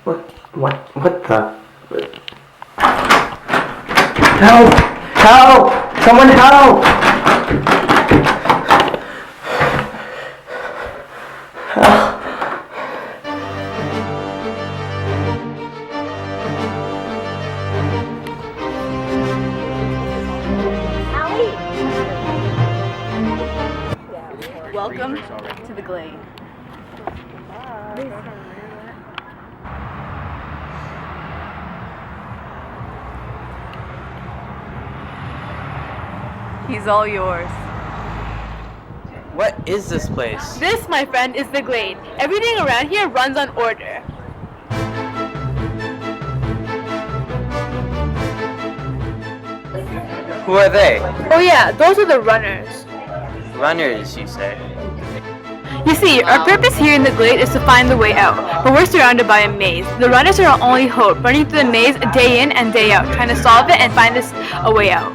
What the? Help! Help! Someone help! Welcome to the Glade. He's all yours. What is this place? This, my friend, is the Glade. Everything around here runs on order. Who are they? Oh yeah, those are the runners. Runners, you say? You see, our purpose here in the Glade is to find the way out, but we're surrounded by a maze. The runners are our only hope, running through the maze day in and day out, trying to solve it and find us a way out.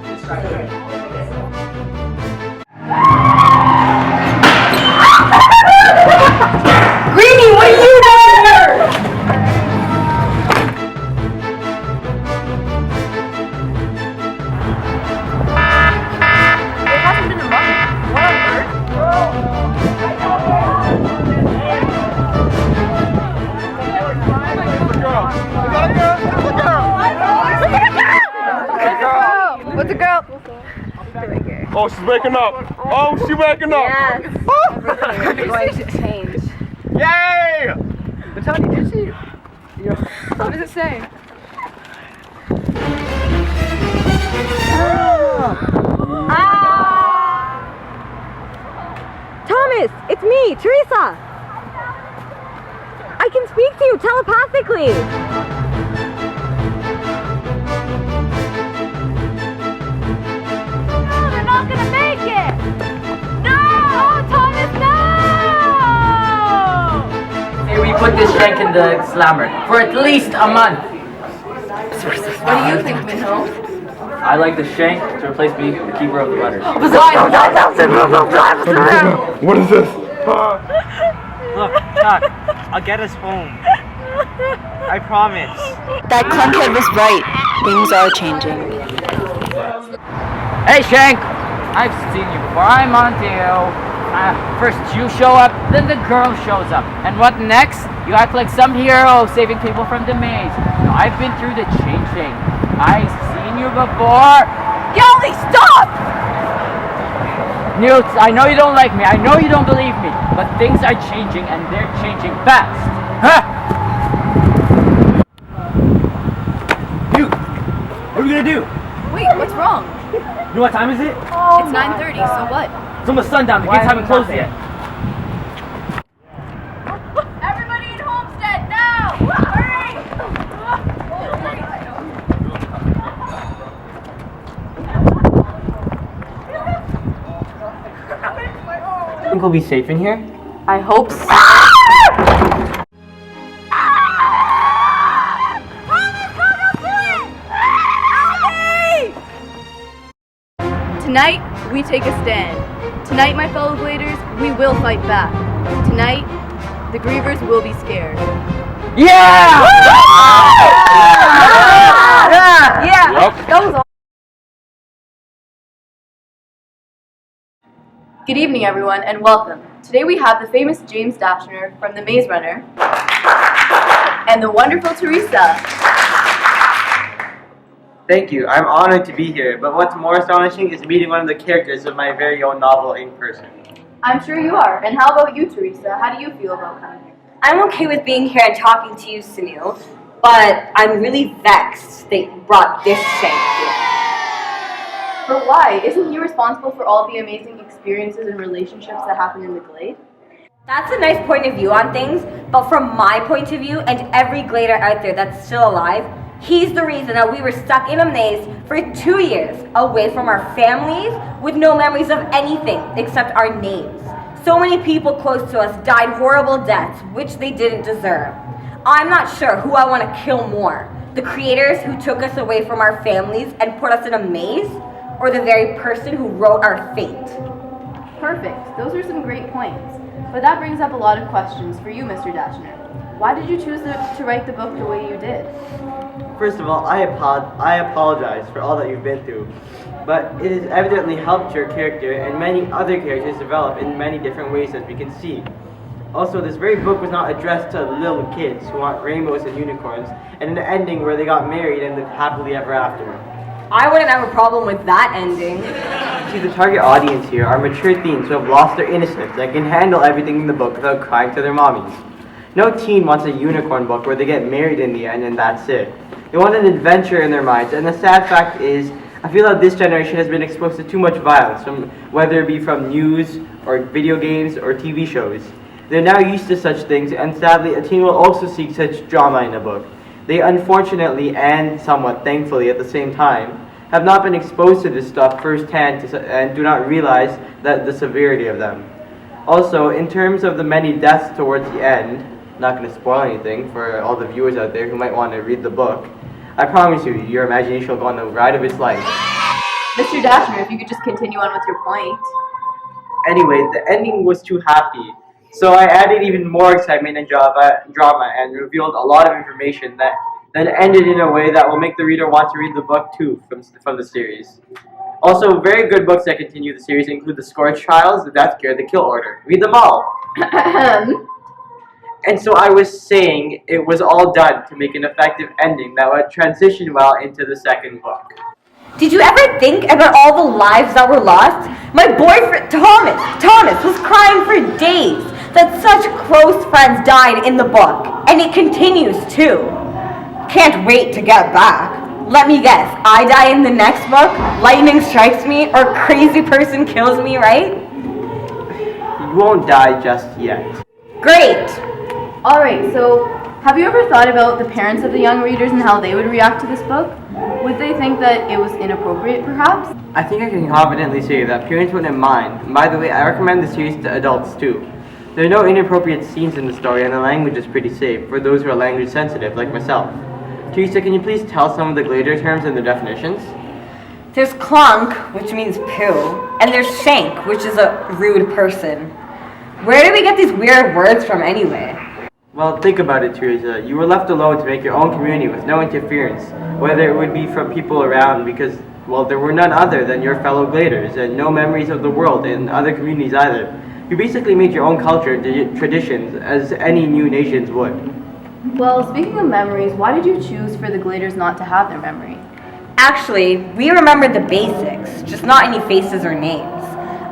Greenie, what are you doing here? There hasn't been a run. What on earth? What's a girl? Oh, she's waking up. Oh, she's waking up. Yes. Everything is going to change. Yay! Batani, did she? What does it say? Thomas, it's me, Teresa. I can speak to you telepathically. No, they're not gonna make it! No! Oh, Thomas, no! Hey, we put this shank in the slammer for at least a month. What do you think, Minho? I like the shank to replace me, the keeper of the runners. What is this? Look, Chuck, I'll get us home. I promise. That clunkhead was right. Things are changing. Hey, Shank! I've seen you before. I'm on to you. First you show up, then the girl shows up. And what next? You act like some hero saving people from the maze. No, I've been through the changing. I've seen you before. Golly, stop! Newt, I know you don't like me. I know you don't believe me. But things are changing, and they're changing fast. Huh? Dude, what are we gonna do? Wait, what's wrong? You know what time is it? It's 9:30, so what? It's almost sundown. The gates haven't closed yet. Everybody in Homestead, now! Hurry! Think we'll be safe in here? I hope so. Tonight, we take a stand. Tonight, my fellow Gladers, we will fight back. Tonight, the Grievers will be scared. Yeah! Yeah! That was all. Good evening, everyone, and welcome. Today we have the famous James Dashner from The Maze Runner and the wonderful Teresa. Thank you. I'm honored to be here, but what's more astonishing is meeting one of the characters of my very own novel in person. I'm sure you are. And how about you, Teresa? How do you feel about coming here? I'm okay with being here and talking to you, Sunil, but I'm really vexed they brought this shank here. But why? Isn't he responsible for all the amazing experiences and relationships that happen in the Glade? That's a nice point of view on things, but from my point of view and every Glader out there that's still alive, he's the reason that we were stuck in a maze for 2 years, away from our families, with no memories of anything except our names. So many people close to us died horrible deaths, which they didn't deserve. I'm not sure who I want to kill more, the creators who took us away from our families and put us in a maze, or the very person who wrote our fate. Perfect. Those are some great points. But that brings up a lot of questions for you, Mr. Dashner. Why did you choose to write the book the way you did? First of all, I apologize for all that you've been through, but it has evidently helped your character and many other characters develop in many different ways, as we can see. Also, this very book was not addressed to little kids who want rainbows and unicorns and an ending where they got married and lived happily ever after. I wouldn't have a problem with that ending. See, the target audience here are mature teens who have lost their innocence and can handle everything in the book without crying to their mommies. No teen wants a unicorn book where they get married in the end and that's it. They want an adventure in their minds, and the sad fact is, I feel that this generation has been exposed to too much violence, whether it be from news or video games or TV shows. They're now used to such things, and sadly, a teen will also seek such drama in a book. They unfortunately, and somewhat thankfully at the same time, have not been exposed to this stuff firsthand and do not realize the severity of them. Also, in terms of the many deaths towards the end, not going to spoil anything for all the viewers out there who might want to read the book, I promise you, your imagination will go on the ride of its life. Mr. Dashner, if you could just continue on with your point. Anyway, the ending was too happy, so I added even more excitement and drama and revealed a lot of information that ended in a way that will make the reader want to read the book too from the series. Also, very good books that continue the series include The Scorch Trials, The Death Cure, The Kill Order. Read them all! And so I was saying it was all done to make an effective ending that would transition well into the second book. Did you ever think about all the lives that were lost? My boyfriend, Thomas was crying for days that such close friends died in the book. And it continues too. Can't wait to get back. Let me guess, I die in the next book, lightning strikes me, or crazy person kills me, right? You won't die just yet. Great! Alright, so have you ever thought about the parents of the young readers and how they would react to this book? Would they think that it was inappropriate, perhaps? I think I can confidently say that parents wouldn't mind. And by the way, I recommend the series to adults too. There are no inappropriate scenes in the story and the language is pretty safe for those who are language sensitive, like myself. Teresa, can you please tell some of the Glader terms and their definitions? There's clunk, which means poo, and there's shank, which is a rude person. Where do we get these weird words from anyway? Well, think about it, Teresa. You were left alone to make your own community with no interference, whether it would be from people around because, well, there were none other than your fellow Gladers, and no memories of the world in other communities either. You basically made your own culture and traditions, as any new nations would. Well, speaking of memories, why did you choose for the Gladers not to have their memory? Actually, we remembered the basics, just not any faces or names.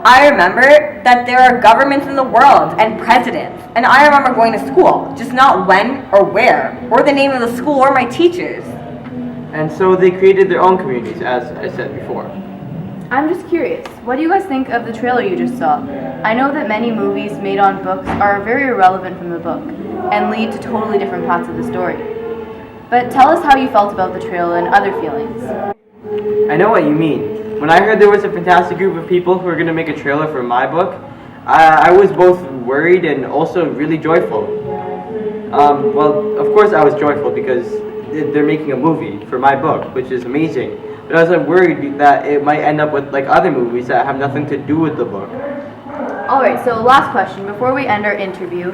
I remember that there are governments in the world and presidents, and I remember going to school, just not when or where, or the name of the school or my teachers. And so they created their own communities, as I said before. I'm just curious, what do you guys think of the trailer you just saw? I know that many movies made on books are very irrelevant from the book and lead to totally different parts of the story. But tell us how you felt about the trailer and other feelings. I know what you mean. When I heard there was a fantastic group of people who were going to make a trailer for my book, I was both worried and also really joyful. Well, of course I was joyful because they're making a movie for my book, which is amazing. But I was worried that it might end up with like other movies that have nothing to do with the book. Alright, so last question before we end our interview.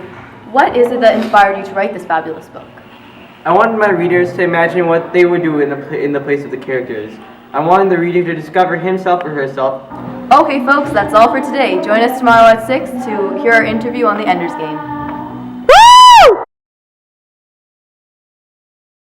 What is it that inspired you to write this fabulous book? I wanted my readers to imagine what they would do in the place of the characters. I wanted the reader to discover himself or herself. Okay folks, that's all for today. Join us tomorrow at 6 to hear our interview on the Ender's Game.